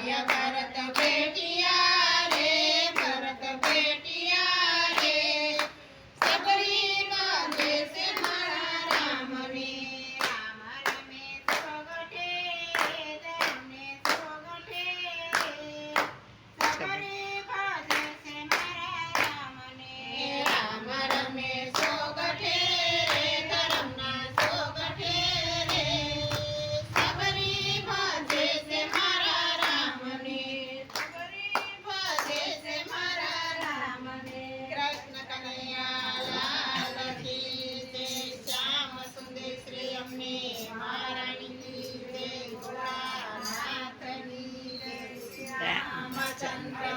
ભરત બેટિયા રે ભરત બેટિયા રે સબરી બાંધે છે મારા રામને રામ રમે સોગઠે ધરને સોગઠે સબરી બાંધે છે મારા રામને રામ રમે સોગઠે રે ધરમના સોગઠે રે સબરી બાંધે છે મારા રામને સબરી બાંધે છે મારા રામને કૃષ્ણ કનૈયા લાલ કી જય શ્યામ સુંદર શ્રી અમને મહારાણી કી જય ભોળાનાથની જય શ્યામચંદ્ર